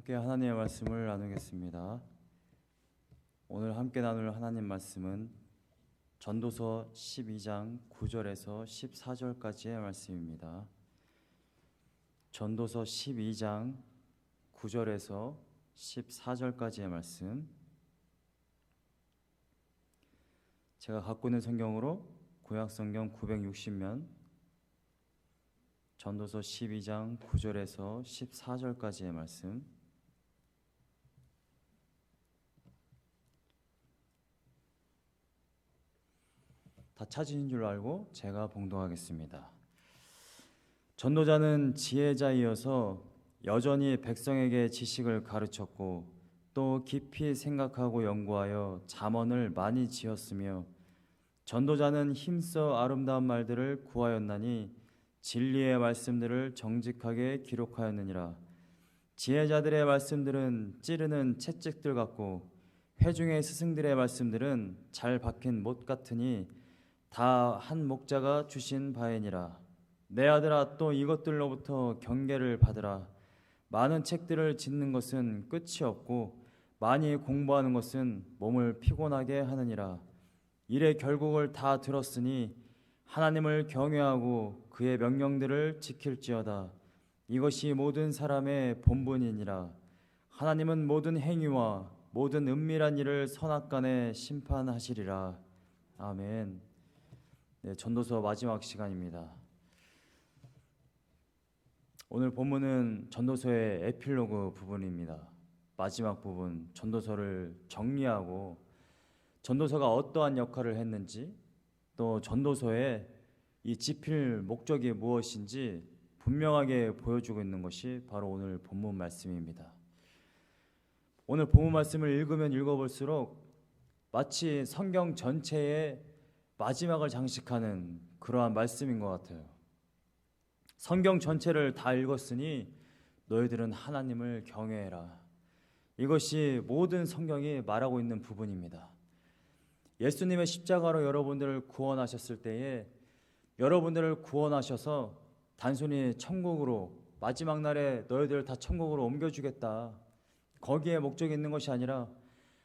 함께 하나님의 말씀을 나누겠습니다. 오늘 함께 나눌 하나님 말씀은 전도서 12장 9절에서 14절까지의 말씀입니다. 전도서 12장 9절에서 14절까지의 말씀, 제가 갖고 있는 성경으로 구약성경 960면 전도서 12장 9절에서 14절까지의 말씀, 다 찾으신 줄 알고 제가 봉독하겠습니다. 전도자는 지혜자이어서 여전히 백성에게 지식을 가르쳤고 또 깊이 생각하고 연구하여 잠언을 많이 지었으며, 전도자는 힘써 아름다운 말들을 구하였나니 진리의 말씀들을 정직하게 기록하였느니라. 지혜자들의 말씀들은 찌르는 채찍들 같고 회중의 스승들의 말씀들은 잘 박힌 못 같으니 다 한 목자가 주신 바이니라. 내 아들아, 또 이것들로부터 경계를 받으라. 많은 책들을 짓는 것은 끝이 없고 많이 공부하는 것은 몸을 피곤하게 하느니라. 이래 결국을 다 들었으니 하나님을 경외하고 그의 명령들을 지킬지어다. 이것이 모든 사람의 본분이니라. 하나님은 모든 행위와 모든 은밀한 일을 선악간에 심판하시리라. 아멘. 네, 전도서 마지막 시간입니다. 오늘 본문은 전도서의 에필로그 부분입니다. 마지막 부분, 전도서를 정리하고 전도서가 어떠한 역할을 했는지, 또 전도서의 이 지필 목적이 무엇인지 분명하게 보여주고 있는 것이 바로 오늘 본문 말씀입니다. 오늘 본문 말씀을 읽으면 읽어볼수록 마치 성경 전체의 마지막을 장식하는 그러한 말씀인 것 같아요. 성경 전체를 다 읽었으니 너희들은 하나님을 경외해라. 이것이 모든 성경이 말하고 있는 부분입니다. 예수님의 십자가로 여러분들을 구원하셨을 때에 여러분들을 구원하셔서 단순히 천국으로, 마지막 날에 너희들을 다 천국으로 옮겨주겠다, 거기에 목적이 있는 것이 아니라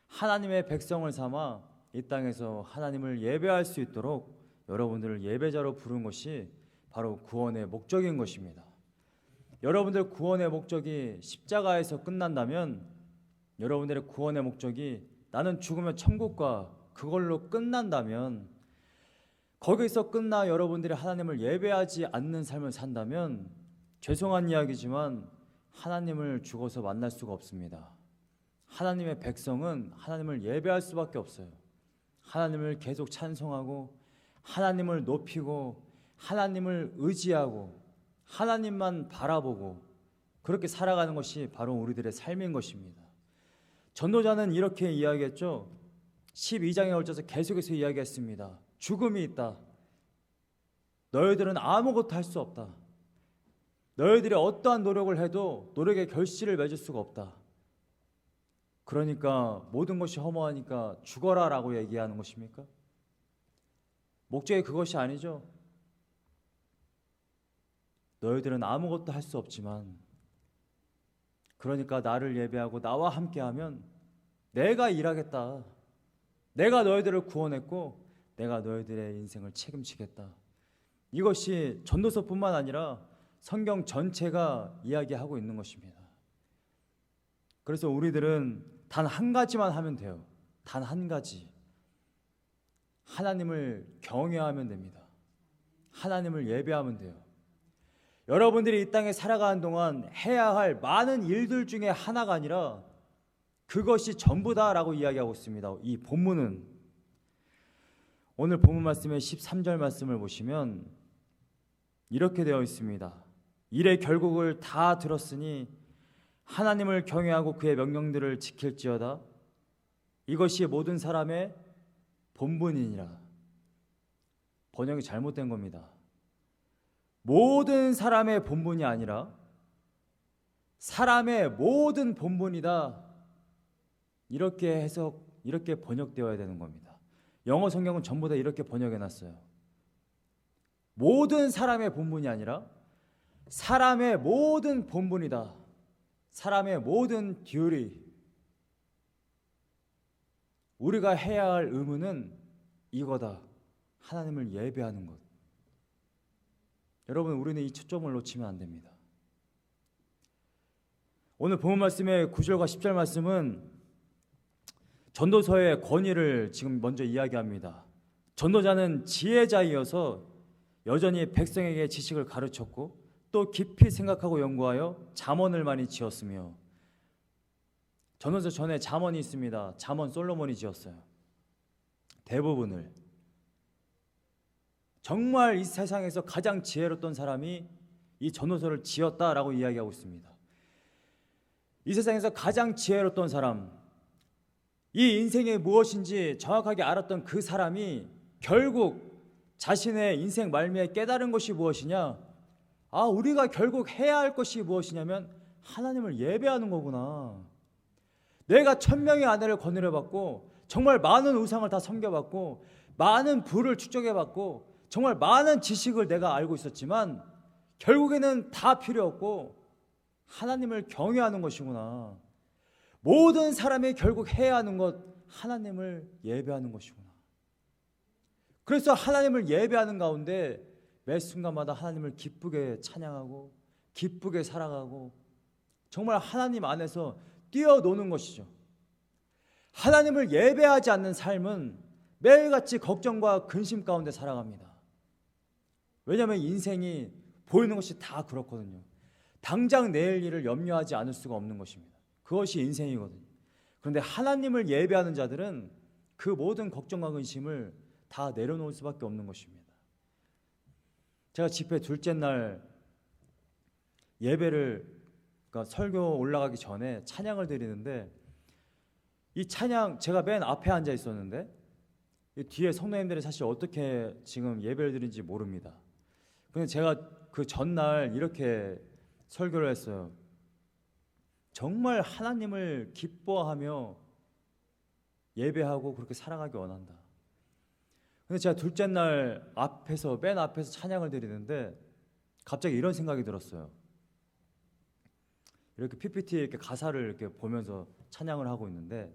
하나님의 백성을 삼아 이 땅에서 하나님을 예배할 수 있도록 여러분들을 예배자로 부른 것이 바로 구원의 목적인 것입니다. 여러분들 구원의 목적이 십자가에서 끝난다면, 여러분들의 구원의 목적이 나는 죽으면 천국 가, 그걸로 끝난다면, 거기서 끝나 여러분들이 하나님을 예배하지 않는 삶을 산다면, 죄송한 이야기지만 하나님을 죽어서 만날 수가 없습니다. 하나님의 백성은 하나님을 예배할 수밖에 없어요. 하나님을 계속 찬송하고 하나님을 높이고 하나님을 의지하고 하나님만 바라보고 그렇게 살아가는 것이 바로 우리들의 삶인 것입니다. 전도자는 이렇게 이야기했죠. 12장에 걸쳐서 계속해서 이야기했습니다. 죽음이 있다. 너희들은 아무것도 할 수 없다. 너희들이 어떠한 노력을 해도 노력의 결실을 맺을 수가 없다. 그러니까 모든 것이 허무하니까 죽어라 라고 얘기하는 것입니까? 목적이 그것이 아니죠. 너희들은 아무것도 할 수 없지만, 그러니까 나를 예배하고 나와 함께하면 내가 일하겠다. 내가 너희들을 구원했고 내가 너희들의 인생을 책임지겠다. 이것이 전도서뿐만 아니라 성경 전체가 이야기하고 있는 것입니다. 그래서 우리들은 단 한 가지만 하면 돼요. 단 한 가지. 하나님을 경외하면 됩니다. 하나님을 예배하면 돼요. 여러분들이 이 땅에 살아가는 동안 해야 할 많은 일들 중에 하나가 아니라 그것이 전부다라고 이야기하고 있습니다. 이 본문은, 오늘 본문 말씀의 13절 말씀을 보시면 이렇게 되어 있습니다. 이래 결국을 다 들었으니 하나님을 경외하고 그의 명령들을 지킬지어다. 이것이 모든 사람의 본분이니라. 번역이 잘못된 겁니다. 모든 사람의 본분이 아니라 사람의 모든 본분이다. 이렇게 해석, 이렇게 번역되어야 되는 겁니다. 영어 성경은 전부 다 이렇게 번역해 놨어요. 모든 사람의 본분이 아니라 사람의 모든 본분이다. 사람의 모든 듀리, 우리가 해야 할 의무는 이거다. 하나님을 예배하는 것. 여러분, 우리는 이 초점을 놓치면 안 됩니다. 오늘 본문 말씀의 9절과 10절 말씀은 전도서의 권위를 지금 먼저 이야기합니다. 전도자는 지혜자이어서 여전히 백성에게 지식을 가르쳤고 또 깊이 생각하고 연구하여 잠언을 많이 지었으며, 전도서 전에 잠언이 있습니다. 잠언 솔로몬이 지었어요. 대부분을. 정말 이 세상에서 가장 지혜로웠던 사람이 이 전도서를 지었다라고 이야기하고 있습니다. 이 세상에서 가장 지혜로웠던 사람, 이 인생이 무엇인지 정확하게 알았던 그 사람이 결국 자신의 인생 말미에 깨달은 것이 무엇이냐? 우리가 결국 해야 할 것이 무엇이냐면 하나님을 예배하는 거구나. 내가 1000명의 아내를 거느려봤고 정말 많은 우상을 다 섬겨봤고 많은 부를 축적해봤고 정말 많은 지식을 내가 알고 있었지만 결국에는 다 필요 없고 하나님을 경외하는 것이구나. 모든 사람이 결국 해야 하는 것, 하나님을 예배하는 것이구나. 그래서 하나님을 예배하는 가운데 매 순간마다 하나님을 기쁘게 찬양하고 기쁘게 살아가고 정말 하나님 안에서 뛰어노는 것이죠. 하나님을 예배하지 않는 삶은 매일같이 걱정과 근심 가운데 살아갑니다. 왜냐하면 인생이 보이는 것이 다 그렇거든요. 당장 내일 일을 염려하지 않을 수가 없는 것입니다. 그것이 인생이거든요. 그런데 하나님을 예배하는 자들은 그 모든 걱정과 근심을 다 내려놓을 수밖에 없는 것입니다. 제가 집회 둘째 날 예배를, 그러니까 설교 올라가기 전에 찬양을 드리는데, 이 찬양 제가 맨 앞에 앉아 있었는데 이 뒤에 성도님들이 사실 어떻게 지금 예배를 드리는지 모릅니다. 근데 제가 그 전날 이렇게 설교를 했어요. 정말 하나님을 기뻐하며 예배하고 그렇게 살아가기 원한다. 근데 제가 둘째 날 앞에서 맨 앞에서 찬양을 드리는데 갑자기 이런 생각이 들었어요. 이렇게 PPT에 이렇게 가사를 이렇게 보면서 찬양을 하고 있는데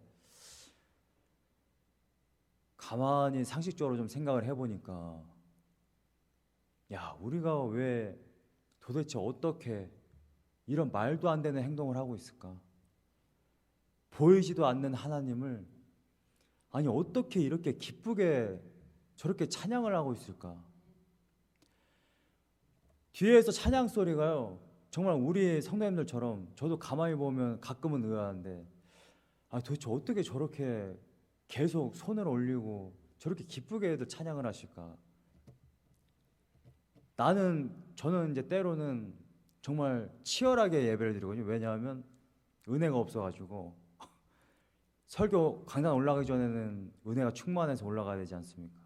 가만히 상식적으로 좀 생각을 해보니까, 야, 우리가 왜 도대체 어떻게 이런 말도 안 되는 행동을 하고 있을까? 보이지도 않는 하나님을 어떻게 이렇게 기쁘게 저렇게 찬양을 하고 있을까? 뒤에서 찬양 소리가요, 정말 우리 성도님들처럼 저도 가만히 보면 가끔은 의아한데 도대체 어떻게 저렇게 계속 손을 올리고 저렇게 기쁘게 애들 찬양을 하실까? 저는 이제 때로는 정말 치열하게 예배를 드리거든요. 왜냐하면 은혜가 없어가지고 설교 강단 올라가기 전에는 은혜가 충만해서 올라가야 되지 않습니까?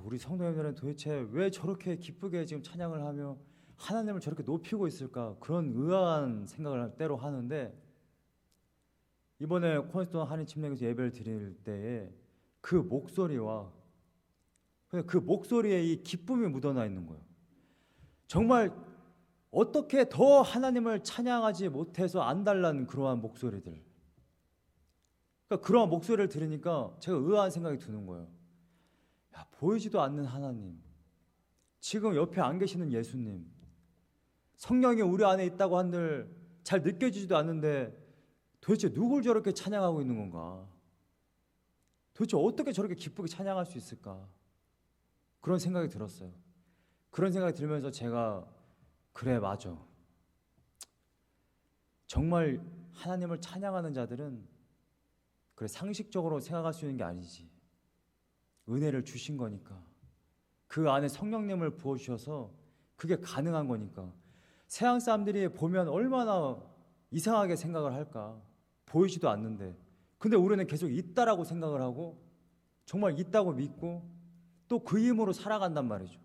우리 성도님들은 도대체 왜 저렇게 기쁘게 지금 찬양을 하며 하나님을 저렇게 높이고 있을까? 그런 의아한 생각을 때로 하는데, 이번에 코너스톤 한인 침례교에서 예배를 드릴 때에 그 목소리와 그 목소리에 이 기쁨이 묻어나 있는 거예요. 정말 어떻게 더 하나님을 찬양하지 못해서 안달난 그러한 목소리들. 그러니까 그러한 목소리를 들으니까 제가 의아한 생각이 드는 거예요. 야, 보이지도 않는 하나님, 지금 옆에 안 계시는 예수님, 성령이 우리 안에 있다고 한들 잘 느껴지지도 않는데 도대체 누굴 저렇게 찬양하고 있는 건가? 도대체 어떻게 저렇게 기쁘게 찬양할 수 있을까? 그런 생각이 들었어요. 그런 생각이 들면서 제가, 그래, 맞아. 정말 하나님을 찬양하는 자들은 그래, 상식적으로 생각할 수 있는 게 아니지. 은혜를 주신 거니까. 그 안에 성령님을 부어주셔서 그게 가능한 거니까. 세상 사람들이 보면 얼마나 이상하게 생각을 할까? 보이지도 않는데. 근데 우리는 계속 있다라고 생각을 하고 정말 있다고 믿고 또 그 힘으로 살아간단 말이죠.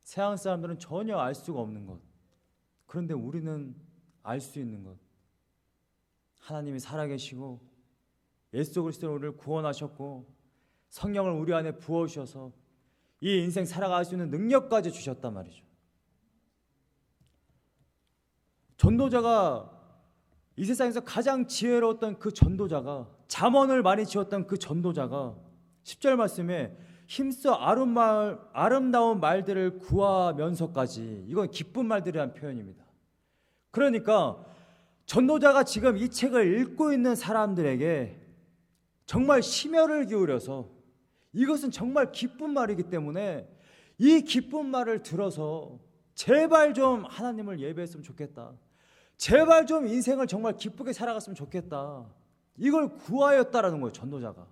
세상 사람들은 전혀 알 수가 없는 것. 그런데 우리는 알 수 있는 것. 하나님이 살아계시고 예수 그리스도로 우리를 구원하셨고 성령을 우리 안에 부어주셔서 이 인생 살아갈 수 있는 능력까지 주셨단 말이죠. 전도자가 이 세상에서 가장 지혜로웠던 그 전도자가, 잠언을 많이 지었던 그 전도자가 10절 말씀에 힘써 아름다운 말들을 구하면서까지, 이건 기쁜 말들이란 표현입니다. 그러니까 전도자가 지금 이 책을 읽고 있는 사람들에게 정말 심혈을 기울여서, 이것은 정말 기쁜 말이기 때문에 이 기쁜 말을 들어서 제발 좀 하나님을 예배했으면 좋겠다, 제발 좀 인생을 정말 기쁘게 살아갔으면 좋겠다, 이걸 구하였다라는 거예요. 전도자가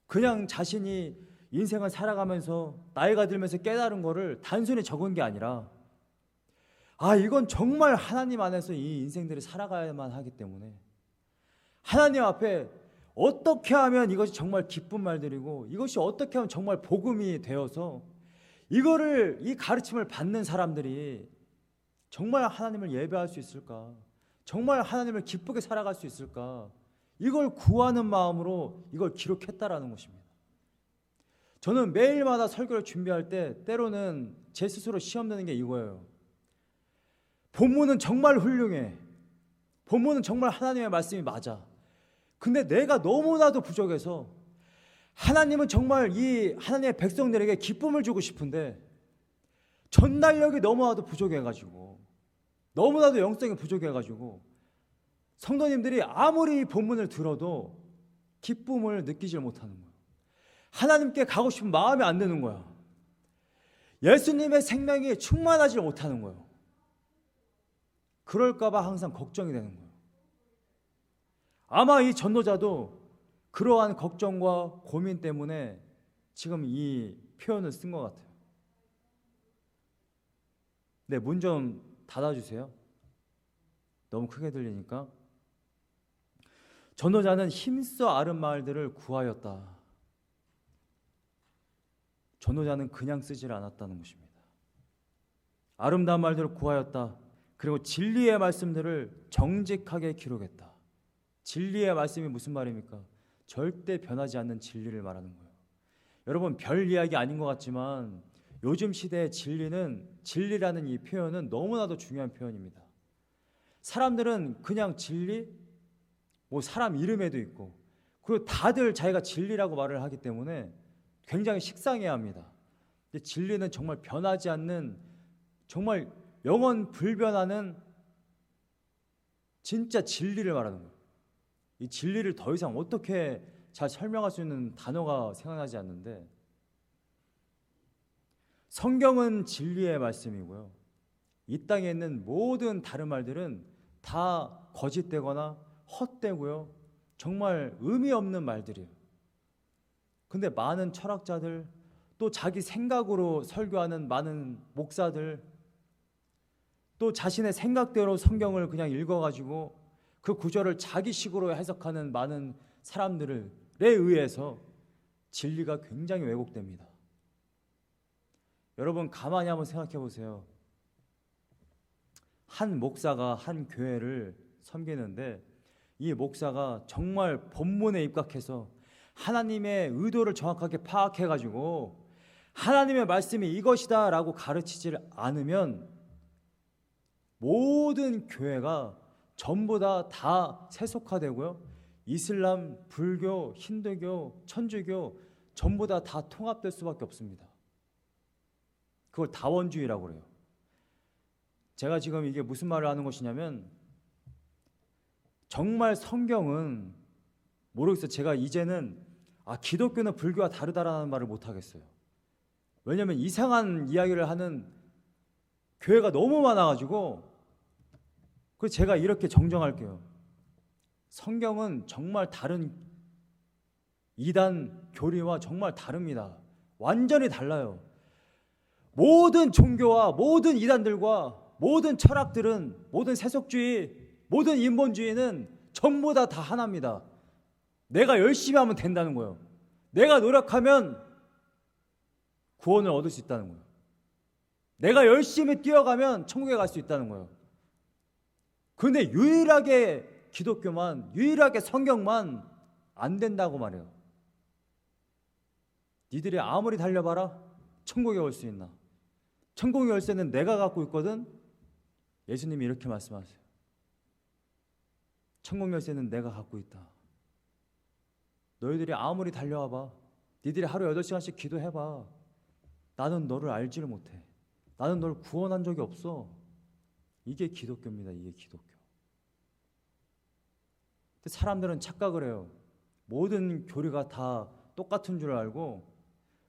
그냥 자신이 인생을 살아가면서 나이가 들면서 깨달은 거를 단순히 적은 게 아니라, 이건 정말 하나님 안에서 이 인생들이 살아가야만 하기 때문에 하나님 앞에 어떻게 하면 이것이 정말 기쁜 말들이고, 이것이 어떻게 하면 정말 복음이 되어서 이거를, 이 가르침을 받는 사람들이 정말 하나님을 예배할 수 있을까, 정말 하나님을 기쁘게 살아갈 수 있을까, 이걸 구하는 마음으로 이걸 기록했다라는 것입니다. 저는 매일마다 설교를 준비할 때 때로는 제 스스로 시험 드는 게 이거예요. 본문은 정말 훌륭해, 본문은 정말 하나님의 말씀이 맞아. 근데 내가 너무나도 부족해서 하나님은 정말 이 하나님의 백성들에게 기쁨을 주고 싶은데 전달력이 너무나도 부족해가지고, 너무나도 영성이 부족해가지고 성도님들이 아무리 본문을 들어도 기쁨을 느끼질 못하는 거예요. 하나님께 가고 싶은 마음이 안 드는 거야. 예수님의 생명이 충만하지 못하는 거예요. 그럴까봐 항상 걱정이 되는 거예요. 아마 이 전도자도 그러한 걱정과 고민 때문에 지금 이 표현을 쓴 것 같아요. 네, 문 좀 닫아주세요. 너무 크게 들리니까. 전도자는 힘써 아른 말들을 구하였다. 전도자는 그냥 쓰질 않았다는 것입니다. 아름다운 말들을 구하였다. 그리고 진리의 말씀들을 정직하게 기록했다. 진리의 말씀이 무슨 말입니까? 절대 변하지 않는 진리를 말하는 거예요. 여러분, 별 이야기 아닌 것 같지만 요즘 시대의 진리라는 이 표현은 너무나도 중요한 표현입니다. 사람들은 그냥 진리, 사람 이름에도 있고, 그리고 다들 자기가 진리라고 말을 하기 때문에 굉장히 식상해야 합니다. 근데 진리는 정말 변하지 않는, 정말 영원 불변하는 진짜 진리를 말하는 거예요. 이 진리를 더 이상 어떻게 잘 설명할 수 있는 단어가 생각나지 않는데, 성경은 진리의 말씀이고요, 이 땅에 있는 모든 다른 말들은 다 거짓되거나 헛되고요, 정말 의미 없는 말들이에요. 근데 많은 철학자들, 또 자기 생각으로 설교하는 많은 목사들, 또 자신의 생각대로 성경을 그냥 읽어가지고 그 구절을 자기식으로 해석하는 많은 사람들에 의해서 진리가 굉장히 왜곡됩니다. 여러분, 가만히 한번 생각해 보세요. 한 목사가 한 교회를 섬기는데, 이 목사가 정말 본문에 입각해서 하나님의 의도를 정확하게 파악해가지고 하나님의 말씀이 이것이다 라고 가르치질 않으면 모든 교회가 전부 다 세속화되고요, 이슬람, 불교, 힌두교, 천주교 전부 다 통합될 수밖에 없습니다. 그걸 다원주의라고 그래요. 제가 지금 이게 무슨 말을 하는 것이냐면, 정말 성경은 모르겠어요. 제가 이제는 기독교는 불교와 다르다라는 말을 못 하겠어요. 왜냐하면 이상한 이야기를 하는 교회가 너무 많아가지고. 그래서 제가 이렇게 정정할게요. 성경은 정말 다른 이단 교리와 정말 다릅니다. 완전히 달라요. 모든 종교와 모든 이단들과 모든 철학들은, 모든 세속주의, 모든 인본주의는 전부 다 하나입니다. 내가 열심히 하면 된다는 거예요. 내가 노력하면 구원을 얻을 수 있다는 거예요. 내가 열심히 뛰어가면 천국에 갈 수 있다는 거예요. 그런데 유일하게 기독교만, 유일하게 성경만 안 된다고 말해요. 니들이 아무리 달려봐라, 천국에 올 수 있나? 천국의 열쇠는 내가 갖고 있거든. 예수님이 이렇게 말씀하세요. 천국 열쇠는 내가 갖고 있다. 너희들이 아무리 달려와봐, 니들이 하루 8시간씩 기도해봐, 나는 너를 알지를 못해. 나는 널 구원한 적이 없어. 이게 기독교입니다. 이게 기독교. 근데 사람들은 착각을 해요. 모든 교리가 다 똑같은 줄 알고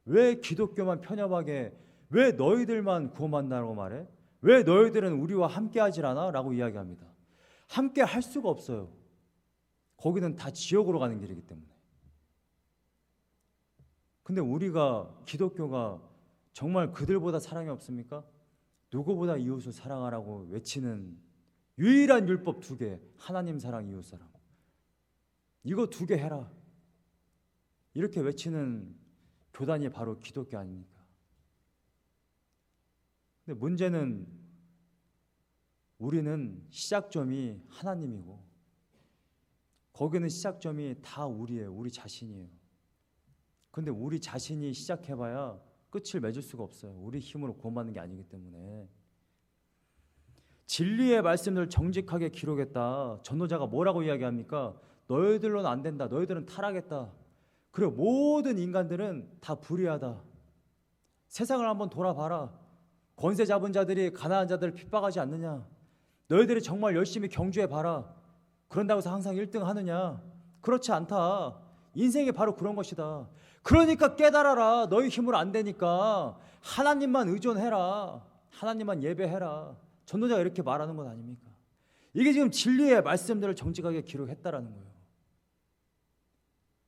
왜 기독교만 편협하게, 왜 너희들만 구원받는다고 말해? 왜 너희들은 우리와 함께 하질 않아? 라고 이야기합니다. 함께 할 수가 없어요. 거기는 다 지옥으로 가는 길이기 때문에. 근데 우리가, 기독교가 정말 그들보다 사랑이 없습니까? 누구보다 이웃을 사랑하라고 외치는 유일한 율법 2개, 하나님 사랑, 이웃 사랑. 이거 2개 해라. 이렇게 외치는 교단이 바로 기독교 아닙니까? 근데 문제는 우리는 시작점이 하나님이고 거기는 시작점이 다 우리예요. 우리 자신이에요. 근데 우리 자신이 시작해봐야 끝을 맺을 수가 없어요. 우리 힘으로 구원받는 게 아니기 때문에. 진리의 말씀을 정직하게 기록했다. 전도자가 뭐라고 이야기합니까? 너희들로는 안 된다. 너희들은 타락했다. 그리고 모든 인간들은 다 불의하다. 세상을 한번 돌아봐라. 권세 잡은 자들이 가난한 자들을 핍박하지 않느냐? 너희들이 정말 열심히 경주해봐라. 그런다고 해서 항상 1등 하느냐? 그렇지 않다. 인생이 바로 그런 것이다. 그러니까 깨달아라. 너희 힘으로 안 되니까 하나님만 의존해라. 하나님만 예배해라. 전도자가 이렇게 말하는 것 아닙니까? 이게 지금 진리의 말씀들을 정직하게 기록했다라는 거예요.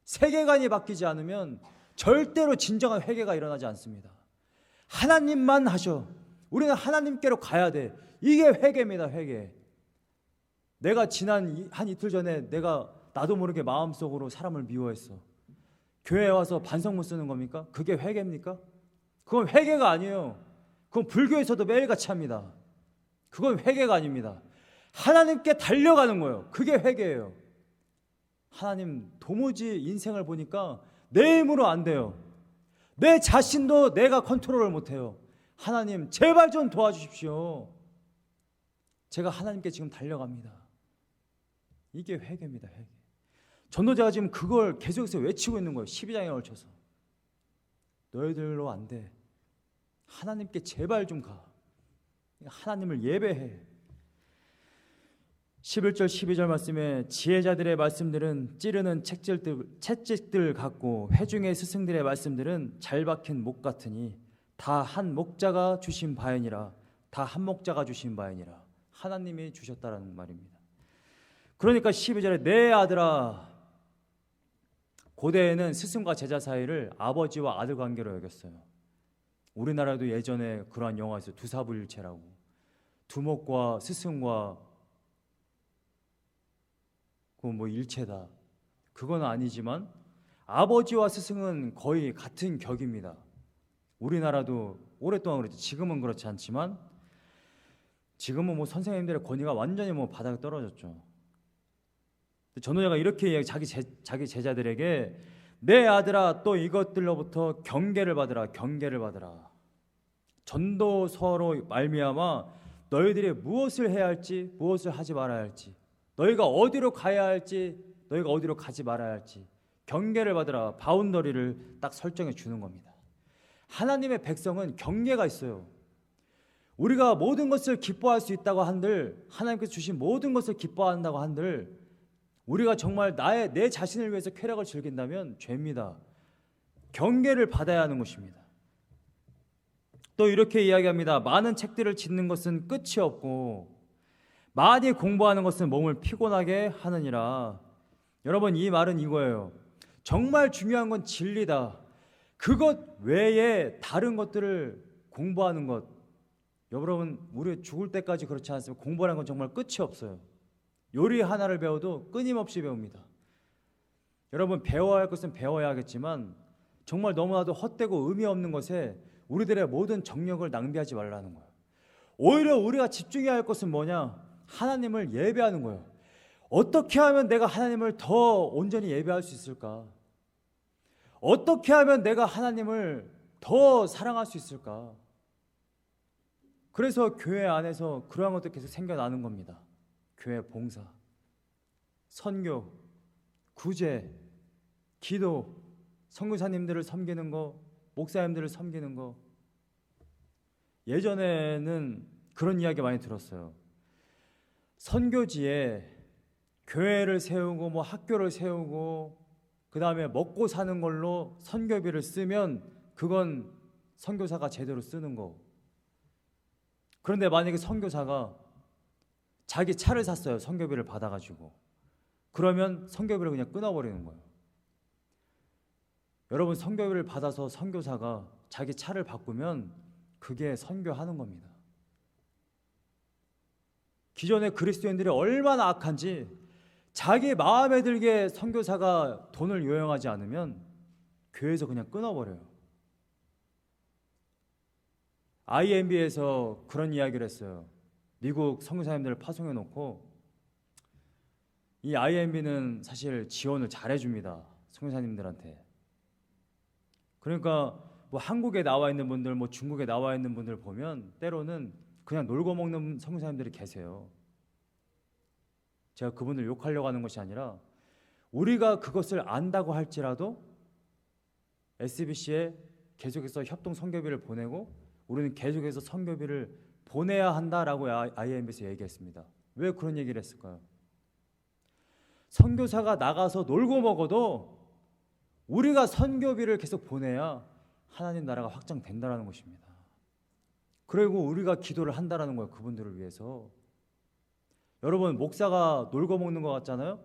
세계관이 바뀌지 않으면 절대로 진정한 회개가 일어나지 않습니다. 하나님만 하셔. 우리는 하나님께로 가야 돼. 이게 회개입니다. 회개. 내가 지난 한 이틀 전에 내가 나도 모르게 마음속으로 사람을 미워했어. 교회에 와서 반성문 쓰는 겁니까? 그게 회개입니까? 그건 회개가 아니에요. 그건 불교에서도 매일같이 합니다. 그건 회개가 아닙니다. 하나님께 달려가는 거예요. 그게 회개예요. 하나님, 도무지 인생을 보니까 내 힘으로 안 돼요. 내 자신도 내가 컨트롤을 못해요. 하나님, 제발 좀 도와주십시오. 제가 하나님께 지금 달려갑니다. 이게 회개입니다. 회개. 전도자가 지금 그걸 계속해서 외치고 있는 거예요. 12장에 걸쳐서. 너희들로 안 돼. 하나님께 제발 좀 가. 하나님을 예배해. 11절 12절 말씀에 지혜자들의 말씀들은 찌르는 채찍들 같고 회중의 스승들의 말씀들은 잘 박힌 목 같으니 다 한 목자가 주신 바이니라. 다 한 목자가 주신 바이니라. 하나님이 주셨다라는 말입니다. 그러니까 12절에 내 아들아. 고대에는 스승과 제자 사이를 아버지와 아들 관계로 여겼어요. 우리나라도 예전에 그러한 영화 있어요. 두사부일체라고. 두목과 스승과 그 일체다. 그건 아니지만 아버지와 스승은 거의 같은 격입니다. 우리나라도 오랫동안 그랬지. 지금은 그렇지 않지만 지금은 선생님들의 권위가 완전히 바닥에 떨어졌죠. 전도자가 이렇게 이야기, 자기 제자들에게 내 아들아 또 이것들로부터 경계를 받으라. 경계를 받으라. 전도서로 말미암아 너희들이 무엇을 해야 할지 무엇을 하지 말아야 할지 너희가 어디로 가야 할지 너희가 어디로 가지 말아야 할지 경계를 받으라. 바운더리를 딱 설정해 주는 겁니다. 하나님의 백성은 경계가 있어요. 우리가 모든 것을 기뻐할 수 있다고 한들 하나님께서 주신 모든 것을 기뻐한다고 한들 우리가 정말 내 자신을 위해서 쾌락을 즐긴다면 죄입니다. 경계를 받아야 하는 것입니다. 또 이렇게 이야기합니다. 많은 책들을 짓는 것은 끝이 없고 많이 공부하는 것은 몸을 피곤하게 하느니라. 여러분, 이 말은 이거예요. 정말 중요한 건 진리다. 그것 외에 다른 것들을 공부하는 것, 여러분 우리 죽을 때까지 그렇지 않습니까? 공부하는 건 정말 끝이 없어요. 요리 하나를 배워도 끊임없이 배웁니다. 여러분, 배워야 할 것은 배워야 하겠지만 정말 너무나도 헛되고 의미 없는 것에 우리들의 모든 정력을 낭비하지 말라는 거예요. 오히려 우리가 집중해야 할 것은 뭐냐? 하나님을 예배하는 거예요. 어떻게 하면 내가 하나님을 더 온전히 예배할 수 있을까? 어떻게 하면 내가 하나님을 더 사랑할 수 있을까? 그래서 교회 안에서 그러한 것도 계속 생겨나는 겁니다. 교회 봉사, 선교, 구제, 기도, 선교사님들을 섬기는 거, 목사님들을 섬기는 거. 예전에는 그런 이야기 많이 들었어요. 선교지에 교회를 세우고 뭐 학교를 세우고 그 다음에 먹고 사는 걸로 선교비를 쓰면 그건 선교사가 제대로 쓰는 거. 그런데 만약에 선교사가 자기 차를 샀어요. 선교비를 받아가지고. 그러면 선교비를 그냥 끊어버리는 거예요. 여러분, 선교비를 받아서 선교사가 자기 차를 바꾸면 그게 선교하는 겁니다. 기존의 그리스도인들이 얼마나 악한지 자기 마음에 들게 선교사가 돈을 요용하지 않으면 교회에서 그냥 끊어버려요. IMB에서 그런 이야기를 했어요. 미국 선교사님들을 파송해 놓고, 이 IMB는 사실 지원을 잘해줍니다. 선교사님들한테. 그러니까 뭐 한국에 나와 있는 분들, 뭐 중국에 나와 있는 분들 보면 때로는 그냥 놀고 먹는 선교사님들이 계세요. 제가 그분을 욕하려고 하는 것이 아니라 우리가 그것을 안다고 할지라도 SBC에 계속해서 협동 선교비를 보내고 우리는 계속해서 선교비를 보내야 한다라고 IMB에서 얘기했습니다. 왜 그런 얘기를 했을까요? 선교사가 나가서 놀고 먹어도 우리가 선교비를 계속 보내야 하나님 나라가 확장된다는 것입니다. 그리고 우리가 기도를 한다는 거예요. 그분들을 위해서. 여러분, 목사가 놀고 먹는 것 같잖아요?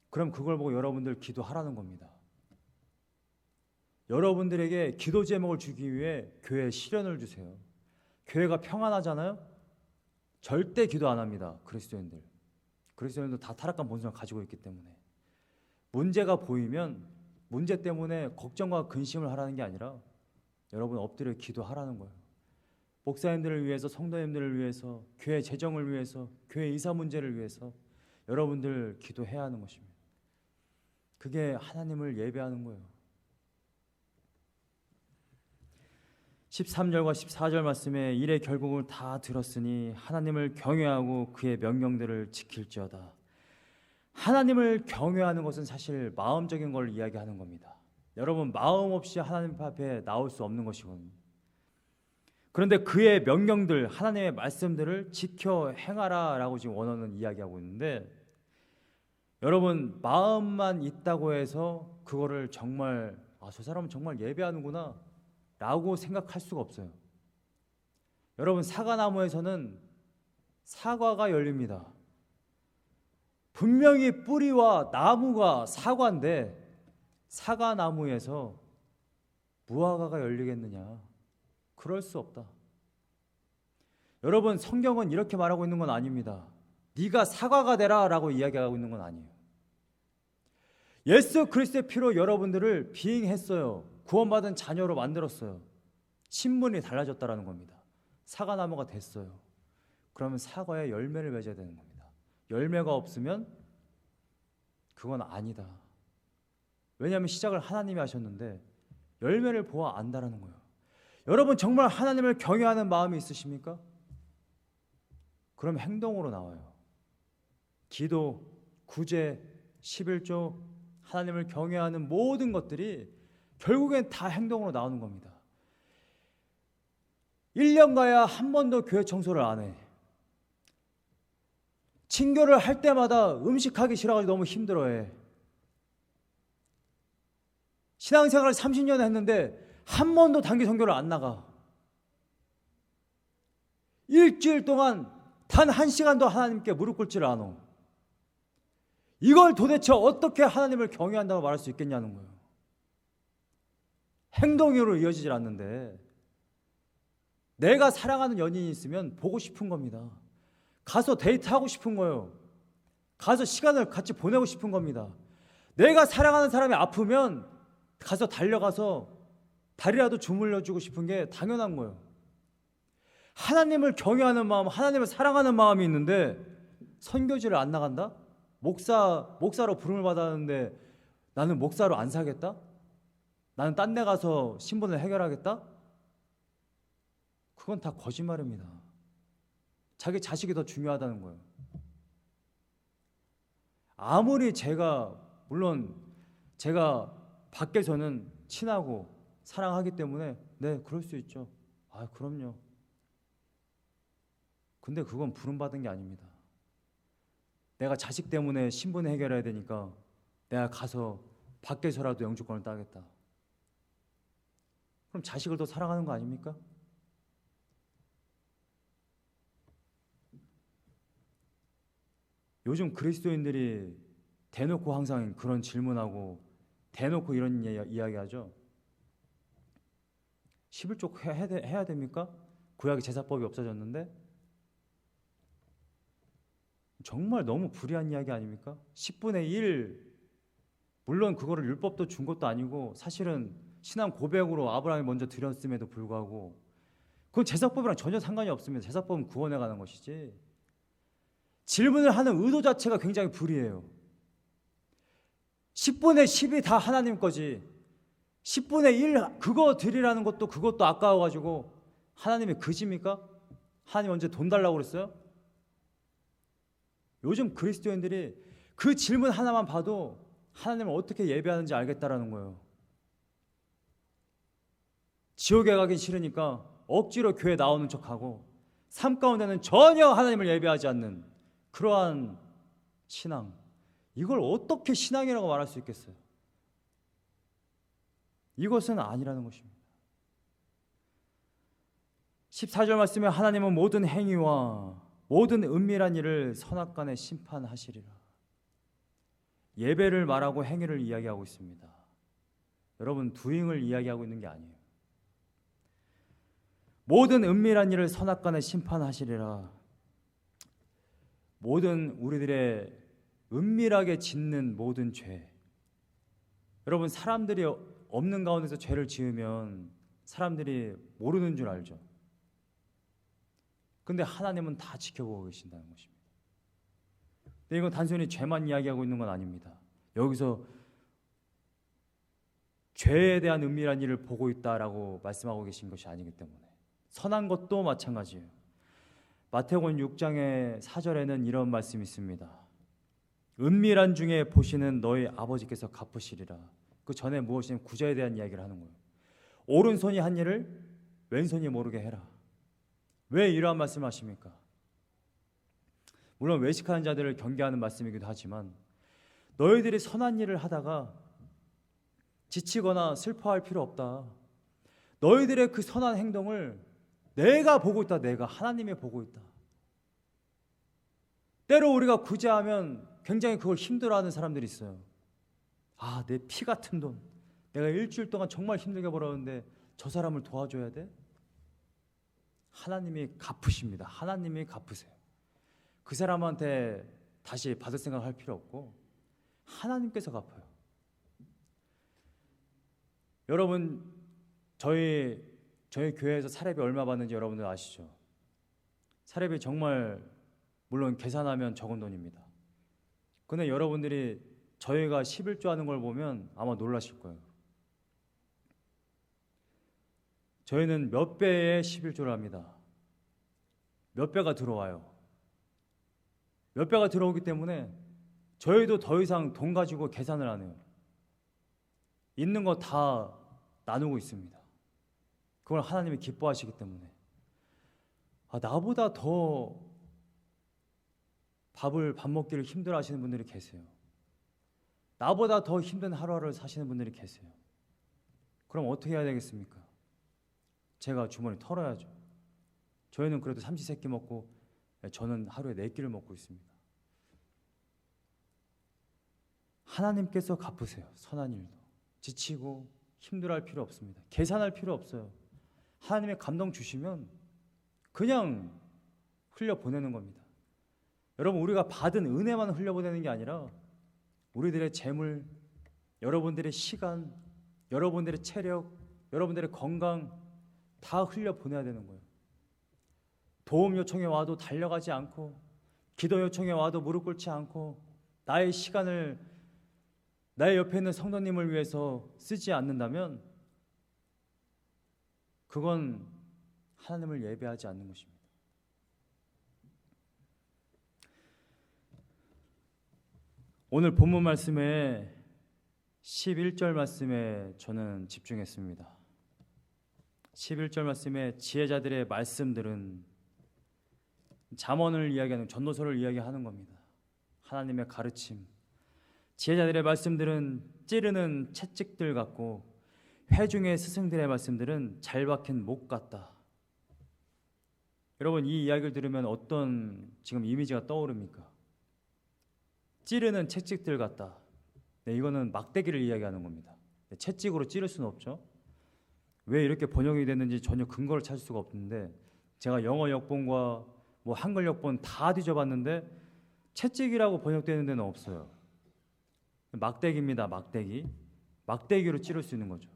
그럼 그걸 보고 여러분들 기도하라는 겁니다. 여러분들에게 기도 제목을 주기 위해 교회에 시련을 주세요. 교회가 평안하잖아요? 절대 기도 안 합니다. 그리스도인들도 다 타락한 본성을 가지고 있기 때문에. 문제가 보이면 문제 때문에 걱정과 근심을 하라는 게 아니라 여러분 엎드려 기도하라는 거예요. 목사님들을 위해서, 성도님들을 위해서, 교회 재정을 위해서, 교회 이사 문제를 위해서 여러분들 기도해야 하는 것입니다. 그게 하나님을 예배하는 거예요. 13절과 14절 말씀에 이래 결국을 다 들었으니 하나님을 경외하고 그의 명령들을 지킬지어다. 하나님을 경외하는 것은 사실 마음적인 걸 이야기하는 겁니다. 여러분, 마음 없이 하나님 앞에 나올 수 없는 것이거든요. 그런데 그의 명령들, 하나님의 말씀들을 지켜 행하라 라고 지금 원어는 이야기하고 있는데, 여러분, 마음만 있다고 해서 그거를 정말 저 사람은 정말 예배하는구나 라고 생각할 수가 없어요. 여러분, 사과나무에서는 사과가 열립니다. 분명히 뿌리와 나무가 사과인데 사과나무에서 무화과가 열리겠느냐? 그럴 수 없다. 여러분, 성경은 이렇게 말하고 있는 건 아닙니다. 네가 사과가 되라 라고 이야기하고 있는 건 아니에요. 예수 그리스도의 피로 여러분들을 비행했어요. 구원받은 자녀로 만들었어요. 신분이 달라졌다라는 겁니다. 사과나무가 됐어요. 그러면 사과에 열매를 맺어야 되는 겁니다. 열매가 없으면 그건 아니다. 왜냐하면 시작을 하나님이 하셨는데 열매를 보아 안다라는 거예요. 여러분, 정말 하나님을 경외하는 마음이 있으십니까? 그럼 행동으로 나와요. 기도, 구제, 11조, 하나님을 경외하는 모든 것들이 결국엔 다 행동으로 나오는 겁니다. 1년 가야 한 번도 교회 청소를 안 해. 친교를 할 때마다 음식하기 싫어가지고 너무 힘들어해. 신앙생활을 30년 했는데 한 번도 단기 선교를 안 나가. 일주일 동안 단 1시간도 하나님께 무릎 꿇지를 않아. 이걸 도대체 어떻게 하나님을 경외한다고 말할 수 있겠냐는 거예요. 행동으로 이어지질 않는데, 내가 사랑하는 연인이 있으면 보고 싶은 겁니다. 가서 데이트하고 싶은 거예요. 가서 시간을 같이 보내고 싶은 겁니다. 내가 사랑하는 사람이 아프면 가서 달려가서 다리라도 주물러주고 싶은 게 당연한 거예요. 하나님을 경외하는 마음, 하나님을 사랑하는 마음이 있는데 선교지를 안 나간다? 목사로 부름을 받았는데 나는 목사로 안 사겠다? 나는 딴 데 가서 신분을 해결하겠다? 그건 다 거짓말입니다. 자기 자식이 더 중요하다는 거예요. 아무리 물론 제가 밖에서는 친하고 사랑하기 때문에 네, 그럴 수 있죠. 아, 그럼요. 근데 그건 부름받은 게 아닙니다. 내가 자식 때문에 신분 해결해야 되니까 내가 가서 밖에서라도 영주권을 따겠다. 그럼 자식을 더 사랑하는 거 아닙니까? 요즘 그리스도인들이 대놓고 항상 그런 질문하고 대놓고 이런 이야기하죠. 11조 해야 됩니까? 구약의 제사법이 없어졌는데 정말 너무 불의한 이야기 아닙니까? 10분의 1 물론 그거를 율법도 준 것도 아니고 사실은 신앙 고백으로 아브라함이 먼저 드렸음에도 불구하고 그건 제사법이랑 전혀 상관이 없습니다. 제사법은 구원에 관한 것이지 질문을 하는 의도 자체가 굉장히 불의해요. 10분의 10이 다 하나님 거지 10분의 1 그거 드리라는 그것도 아까워가지고 하나님이 그지입니까? 하나님 언제 돈 달라고 그랬어요? 요즘 그리스도인들이 그 질문 하나만 봐도 하나님을 어떻게 예배하는지 알겠다라는 거예요. 지옥에 가기 싫으니까 억지로 교회 나오는 척하고 삶 가운데는 전혀 하나님을 예배하지 않는 그러한 신앙, 이걸 어떻게 신앙이라고 말할 수 있겠어요? 이것은 아니라는 것입니다. 14절 말씀에 하나님은 모든 행위와 모든 은밀한 일을 선악간에 심판하시리라. 예배를 말하고 행위를 이야기하고 있습니다. 여러분, 두잉을 이야기하고 있는 게 아니에요. 모든 은밀한 일을 선악간에 심판하시리라. 모든 우리들의 은밀하게 짓는 모든 죄, 여러분, 사람들이 없는 가운데서 죄를 지으면 사람들이 모르는 줄 알죠. 근데 하나님은 다 지켜보고 계신다는 것입니다. 근데 이건 단순히 죄만 이야기하고 있는 건 아닙니다. 여기서 죄에 대한 은밀한 일을 보고 있다라고 말씀하고 계신 것이 아니기 때문에 선한 것도 마찬가지예요. 마태복음 6장의 4절에는 이런 말씀이 있습니다. 은밀한 중에 보시는 너희 아버지께서 갚으시리라. 그 전에 무엇이냐면 구제에 대한 이야기를 하는 거예요. 오른손이 한 일을 왼손이 모르게 해라. 왜 이러한 말씀을 하십니까? 물론 외식하는 자들을 경계하는 말씀이기도 하지만 너희들이 선한 일을 하다가 지치거나 슬퍼할 필요 없다. 너희들의 그 선한 행동을 내가 보고 있다. 내가 하나님이 보고 있다. 때로 우리가 구제하면 굉장히 그걸 힘들어하는 사람들이 있어요. 아, 내 피 같은 돈, 내가 일주일 동안 정말 힘들게 벌었는데 저 사람을 도와줘야 돼? 하나님이 갚으십니다. 하나님이 갚으세요. 그 사람한테 다시 받을 생각할 필요 없고 하나님께서 갚아요. 여러분, 저희 교회에서 사례비 얼마 받는지 여러분들 아시죠? 사례비 정말 물론 계산하면 적은 돈입니다. 근데 여러분들이 저희가 11조 하는 걸 보면 아마 놀라실 거예요. 저희는 몇 배의 11조를 합니다. 몇 배가 들어와요. 몇 배가 들어오기 때문에 저희도 더 이상 돈 가지고 계산을 안 해요. 있는 거 다 나누고 있습니다. 그걸 하나님이 기뻐하시기 때문에. 나보다 더 밥 먹기를 힘들어 하시는 분들이 계세요. 나보다 더 힘든 하루하루를 사시는 분들이 계세요. 그럼 어떻게 해야 되겠습니까? 제가 주머니 털어야죠. 저희는 그래도 삼시세끼 먹고 저는 하루에 4끼를 먹고 있습니다. 하나님께서 갚으세요. 선한 일도. 지치고 힘들어할 필요 없습니다. 계산할 필요 없어요. 하나님의 감동 주시면 그냥 흘려보내는 겁니다. 여러분, 우리가 받은 은혜만 흘려보내는 게 아니라 우리들의 재물, 여러분들의 시간, 여러분들의 체력, 여러분들의 건강 다 흘려보내야 되는 거예요. 도움 요청에 와도 달려가지 않고, 기도 요청에 와도 무릎 꿇지 않고, 나의 시간을 나의 옆에 있는 성도님을 위해서 쓰지 않는다면 그건 하나님을 예배하지 않는 것입니다. 오늘 본문 말씀에 11절 말씀에 저는 집중했습니다. 11절 말씀에 지혜자들의 말씀들은 잠언을 이야기하는, 전도서를 이야기하는 겁니다. 하나님의 가르침. 지혜자들의 말씀들은 찌르는 채찍들 같고 회중의 스승들의 말씀들은 잘 박힌 목 같다. 여러분, 이 이야기를 들으면 어떤 지금 이미지가 떠오릅니까? 찌르는 채찍들 같다. 네, 이거는 막대기를 이야기하는 겁니다. 네, 채찍으로 찌를 수는 없죠. 왜 이렇게 번역이 됐는지 전혀 근거를 찾을 수가 없는데, 제가 영어 역본과 한글 역본 다 뒤져봤는데 채찍이라고 번역되는 데는 없어요. 막대기입니다. 막대기. 막대기로 찌를 수 있는 거죠.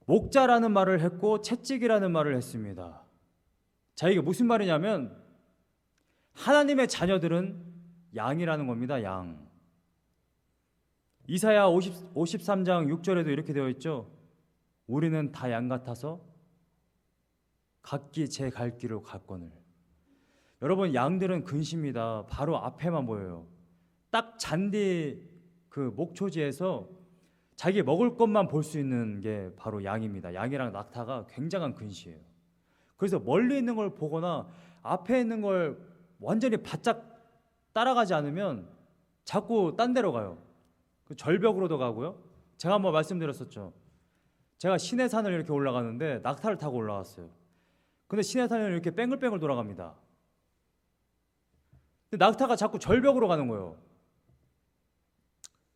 목자라는 말을 했고 채찍이라는 말을 했습니다. 자, 이게 무슨 말이냐면 하나님의 자녀들은 양이라는 겁니다. 양. 이사야 53장 6절에도 이렇게 되어 있죠. 우리는 다 양 같아서 각기 제 갈 길로 갔거늘. 여러분, 양들은 근시입니다. 바로 앞에만 보여요. 딱 잔디 그 목초지에서 자기 먹을 것만 볼 수 있는 게 바로 양입니다. 양이랑 낙타가 굉장한 근시예요. 그래서 멀리 있는 걸 보거나 앞에 있는 걸 완전히 바짝 따라가지 않으면 자꾸 딴 데로 가요. 그 절벽으로도 가고요. 제가 한번 말씀드렸었죠. 제가 시내산을 이렇게 올라가는데 낙타를 타고 올라왔어요. 근데 시내산을 이렇게 뺑글뺑글 돌아갑니다. 근데 낙타가 자꾸 절벽으로 가는 거예요.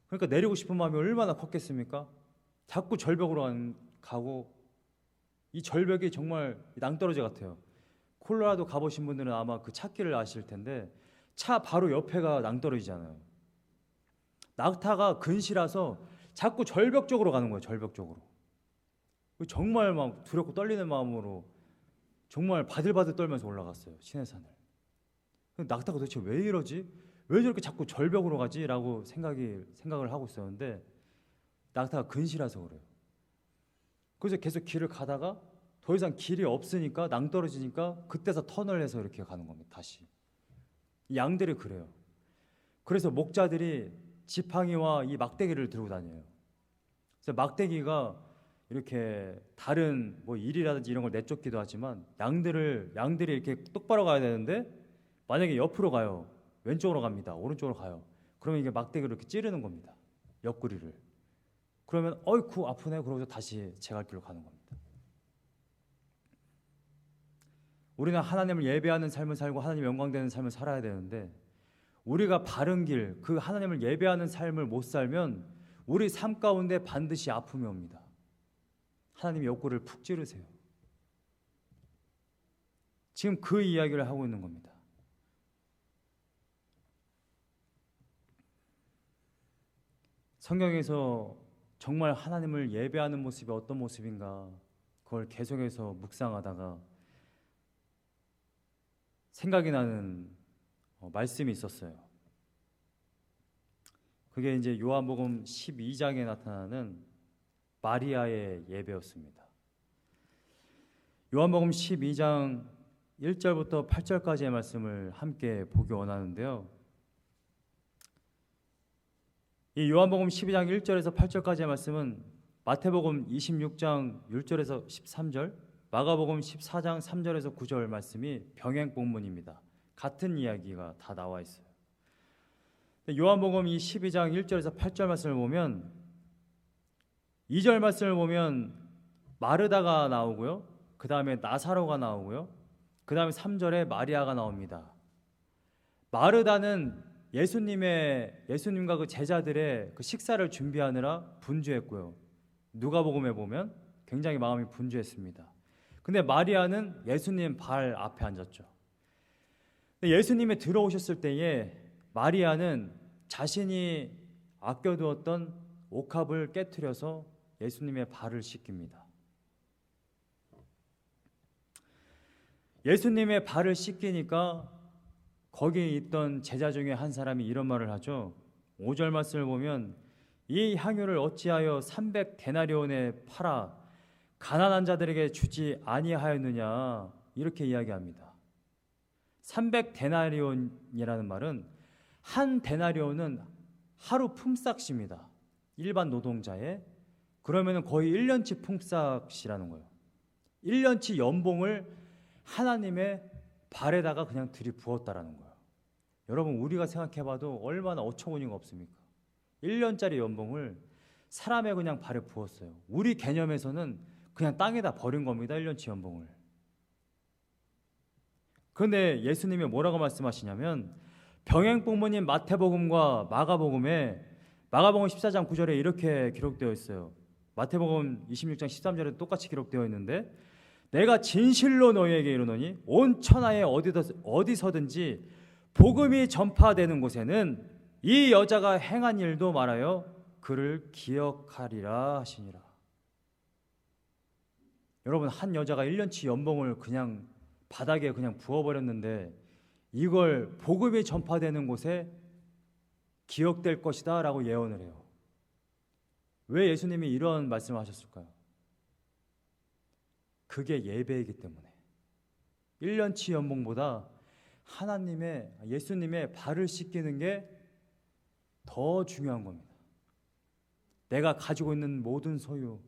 그러니까 내리고 싶은 마음이 얼마나 컸겠습니까? 자꾸 절벽으로 가고, 이 절벽이 정말 낭떠러지 같아요. 콜로라도 가보신 분들은 아마 그 찾기를 아실 텐데 차 바로 옆에가 낭떠러지잖아요. 낙타가 근시라서 자꾸 절벽 쪽으로 가는 거예요. 절벽 쪽으로. 정말 막 두렵고 떨리는 마음으로 정말 바들바들 떨면서 올라갔어요. 시내산을. 낙타가 도대체 왜 이러지? 왜 저렇게 자꾸 절벽으로 가지? 라고 생각을 하고 있었는데 낙타가 근시라서 그래요. 그래서 계속 길을 가다가 더 이상 길이 없으니까 낭떠러지니까 그때서 턴을 해서 이렇게 가는 겁니다. 다시. 양들이 그래요. 그래서 목자들이 지팡이와 이 막대기를 들고 다녀요. 그래서 막대기가 이렇게 다른 일이라든지 이런 걸 내쫓기도 하지만 양들이 이렇게 똑바로 가야 되는데 만약에 옆으로 가요. 왼쪽으로 갑니다. 오른쪽으로 가요. 그러면 이게 막대기로 이렇게 찌르는 겁니다. 옆구리를. 그러면 어이쿠 아프네. 그러고서 다시 제 갈 길로 가는 겁니다. 우리는 하나님을 예배하는 삶을 살고 하나님 영광되는 삶을 살아야 되는데 우리가 바른 길, 그 하나님을 예배하는 삶을 못 살면 우리 삶 가운데 반드시 아픔이 옵니다. 하나님의 옆구리를 푹 찌르세요. 지금 그 이야기를 하고 있는 겁니다. 성경에서 정말 하나님을 예배하는 모습이 어떤 모습인가 그걸 계속해서 묵상하다가 생각이 나는 말씀이 있었어요. 그게 이제 요한복음 12장에 나타나는 마리아의 예배였습니다. 요한복음 12장 1절부터 8절까지의 말씀을 함께 보기 원하는데요. 이 요한복음 12장 1절에서 8절까지의 말씀은 마태복음 26장 1절에서 13절, 마가복음 14장 3절에서 9절 말씀이 병행 본문입니다. 같은 이야기가 다 나와 있어요. 요한복음 이 12장 1절에서 8절 말씀을 보면 2절 말씀을 보면 마르다가 나오고요. 그 다음에 나사로가 나오고요. 그 다음에 3절에 마리아가 나옵니다. 마르다는 예수님과 그 제자들의 그 식사를 준비하느라 분주했고요. 누가복음에 보면 굉장히 마음이 분주했습니다. 근데 마리아는 예수님 발 앞에 앉았죠. 예수님이 들어오셨을 때에 마리아는 자신이 아껴두었던 옥합을 깨트려서 예수님의 발을 씻깁니다. 예수님의 발을 씻기니까 거기 있던 제자 중에 한 사람이 이런 말을 하죠. 5절 말씀을 보면 이 향유를 어찌하여 300데나리온에 팔아 가난한 자들에게 주지 아니하였느냐 이렇게 이야기합니다. 300데나리온이라는 말은 한 데나리온은 하루 품삯입니다. 일반 노동자의. 그러면 거의 1년치 품삯이라는 거예요. 1년치 연봉을 하나님의 발에다가 그냥 들이부었다라는 거예요. 여러분, 우리가 생각해봐도 얼마나 어처구니가 없습니까? 1년짜리 연봉을 사람의 그냥 발에 부었어요. 우리 개념에서는 그냥 땅에다 버린 겁니다. 1년치 연봉을. 그런데 예수님이 뭐라고 말씀하시냐면 병행 부모님 마태복음과 마가복음에 마가복음 14장 9절에 이렇게 기록되어 있어요. 마태복음 26장 13절에 똑같이 기록되어 있는데 내가 진실로 너희에게 이르노니 온 천하에 어디서든지 복음이 전파되는 곳에는 이 여자가 행한 일도 말하여 그를 기억하리라 하시니라. 여러분, 한 여자가 1년치 연봉을 그냥 바닥에 그냥 부어버렸는데 이걸 복음이 전파되는 곳에 기억될 것이다 라고 예언을 해요. 왜 예수님이 이런 말씀을 하셨을까요? 그게 예배이기 때문에. 1년치 연봉보다 예수님의 발을 씻기는 게 더 중요한 겁니다. 내가 가지고 있는 모든 소유.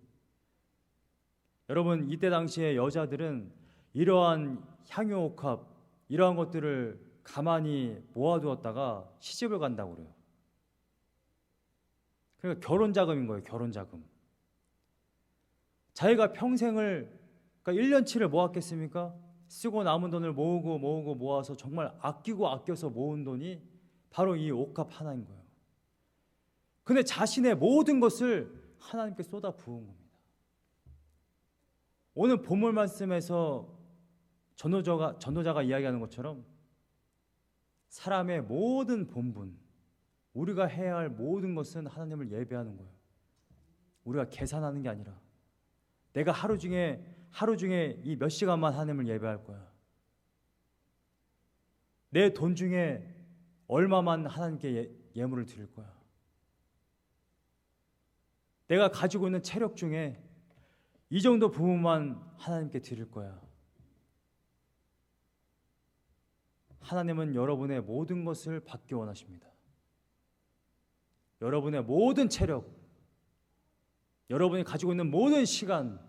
여러분, 이때 당시에 여자들은 이러한 향유옥합, 이러한 것들을 가만히 모아두었다가 시집을 간다고 그래요. 그러니까 결혼 자금인 거예요. 결혼 자금. 자기가 평생을, 그러니까 1년치를 모았겠습니까? 쓰고 남은 돈을 모으고 모아서 정말 아끼고 아껴서 모은 돈이 바로 이 옥합 하나인 거예요. 근데 자신의 모든 것을 하나님께 쏟아 부은 겁니다. 오늘 본문 말씀에서 전도자가 이야기하는 것처럼 사람의 모든 본분, 우리가 해야 할 모든 것은 하나님을 예배하는 거예요. 우리가 계산하는 게 아니라 내가 하루 중에 이 몇 시간만 하나님을 예배할 거야. 내 돈 중에 얼마만 하나님께 예물을 드릴 거야. 내가 가지고 있는 체력 중에 이 정도 부분만 하나님께 드릴 거야. 하나님은 여러분의 모든 것을 받기 원하십니다. 여러분의 모든 체력, 여러분이 가지고 있는 모든 시간,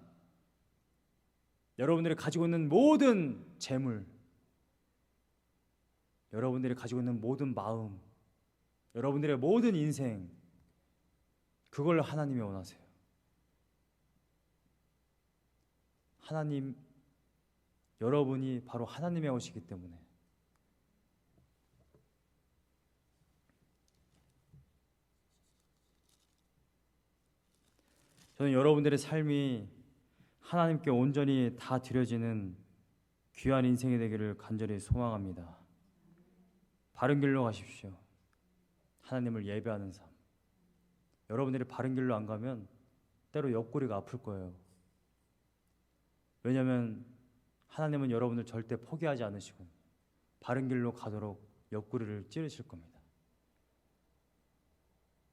여러분들이 가지고 있는 모든 재물, 여러분들이 가지고 있는 모든 마음, 여러분들의 모든 인생, 그걸 하나님이 원하세요. 하나님, 여러분이 바로 하나님의 것이기 때문에 저는 여러분들의 삶이 하나님께 온전히 다 드려지는 귀한 인생이 되기를 간절히 소망합니다. 바른 길로 가십시오. 하나님을 예배하는 삶. 여러분들이 바른 길로 안 가면 때로 옆구리가 아플 거예요. 왜냐하면 하나님은 여러분을 절대 포기하지 않으시고 바른 길로 가도록 옆구리를 찌르실 겁니다.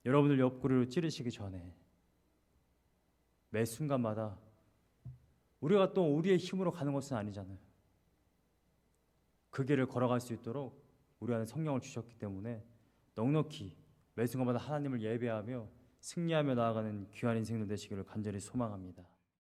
여러분들 옆구리를 찌르시기 전에 매 순간마다 우리가 또 우리의 힘으로 가는 것은 아니잖아요. 그 길을 걸어갈 수 있도록 우리 안에 성령을 주셨기 때문에 넉넉히 매 순간마다 하나님을 예배하며 승리하며 나아가는 귀한 인생들 되시기를 간절히 소망합니다.